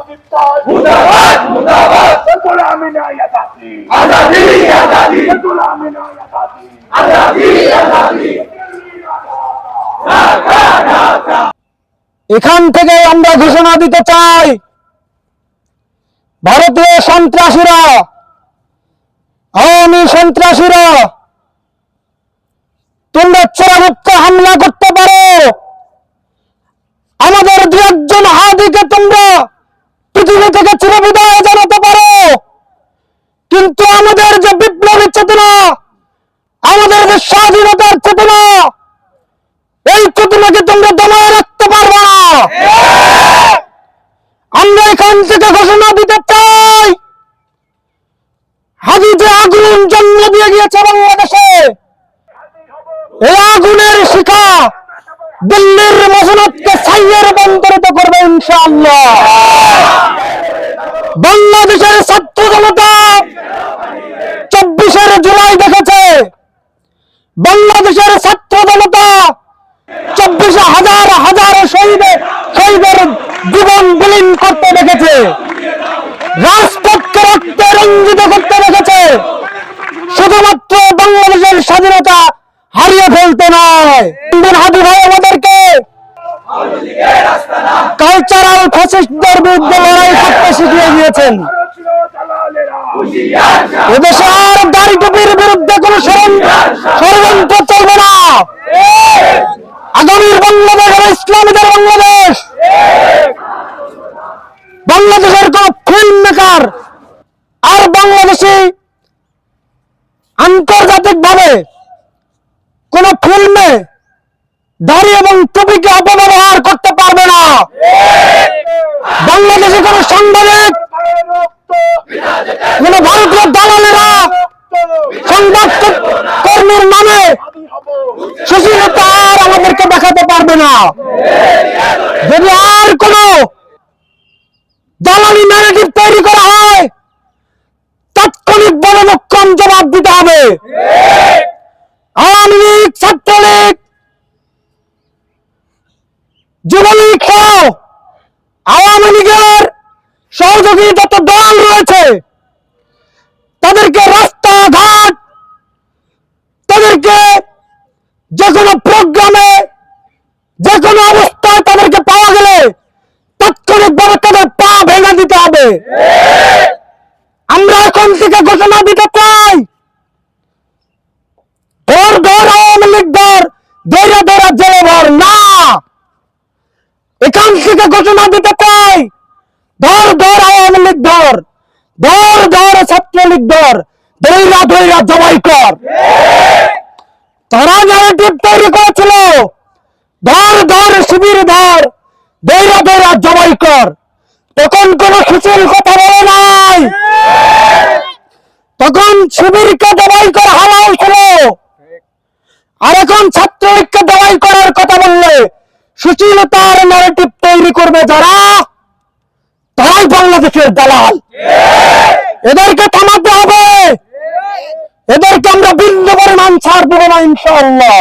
मुर्दाबाद मुर्दाबाद गुलामी ना आजादी आजादी आजादी गुलामी ना आजादी आजादी आजादी এখান থেকে আমরা ঘোষণা দিতে চাই, ভারতীয় সন্ত্রাসীরা, আওয়ামী সন্ত্রাসীরা, তোমরা চোরামুক্ত হামলা করতে পারো, আমাদের দু একজন হাদিকে তোমরা পৃথিবী থেকে চিরবিদায় জানাতে পারো, কিন্তু আমাদের যে বিপ্লবী চেতনা, আমাদের যে স্বাধীনতার চেতনা, এই চেতনাকে তোমরা দমায় রাখতে পারবে না। আমরা এখান থেকে ঘোষণা দিতে চাই, হাদি যে আগুন জন্ম দিয়ে গিয়েছে বাংলাদেশে, এই আগুনের শিখা দিল্লির মসনদকে ছাইয়ে রূপান্তরিত করবে ইনশাআল্লাহ। বাংলাদেশের ছাত্র জনতা 24 জুলাই দেখেছে, বাংলাদেশের ছাত্র জনতা 24,000 শহীদের জীবন বিলীন করতে দেখেছে, রাজপথকে রক্তে রঞ্জিত করতে দেখেছে। শুধুমাত্র বাংলাদেশের স্বাধীনতা হারিয়ে ফেলতে নয়, হাদি ভাই আমাদেরকে কালচারাল ফ্যাসিস্টদের বিরুদ্ধে লড়াই করতে শিখিয়ে দিয়েছেন। এদেশে আর দাড়ি টুপির বিরুদ্ধে কোন ষড়যন্ত্র চলবে না। আগামীর বাংলাদেশ হবে ইসলামীদের বাংলাদেশ। বাংলাদেশের কোন ফিল্ম মেকার আর বাংলাদেশি আন্তর্জাতিক ভাবে কোন ফিল্মে দাড়ি এবং টুপিকে অপব্যবহার করতে পারবে না। বাংলাদেশে কোন সাংবাদিক, কোন ভারতীয় দালালেরা সংবাদ কর্মীর নামে সুশীলতা আর আমাদেরকে দেখাতে পারবে না। যদি আর কোন দালালি ন্যারেটিভ তৈরি করা হয়, তাৎক্ষণিক বলমক্ষম জবাব দিতে হবে। আওয়ামী লীগ, ছাত্রলীগ, যুবলীগ সহ আওয়ামী লীগের সহযোগী যত দল রয়েছে, তাদেরকে রাস্তাঘাট, তাদেরকে যে কোনো প্রোগ্রামে, যে কোনো অবস্থায় তাদেরকে পাওয়া গেলে তাৎক্ষণিকভাবে তাদের পা ভেঙে দিতে হবে। আমরা এখন থেকে ঘোষণা দিতে চাই, ধর আওয়ামী লীগ ধর, ধৈর্য জেলে ভর না। এখান থেকে ঘোষণা দিতে চাই, ধর আওয়ামী লীগ ধর, ছাত্রলীগ ধর, ধৈর্য জবাই কর। তারা ন্যারেটিভ তৈরি করেছিল, ধর শিবির ধর, ধৈর্য জবাই কর। তখন কোন সুশীল কথা বলে নাই, তখন শিবিরকে জবাই করা হালাল ছিল। আর এখন ছাত্রলীগকে জবাই করার কথা বললে সুশীলতার ন্যারেটিভ তৈরি করবে যারা, তারাই বাংলাদেশের দালাল। এদেরকে থামাতে হবে, এদেরকে আমরা বিন্দু পরিমাণ ছাড় দেব না ইনশাআল্লাহ।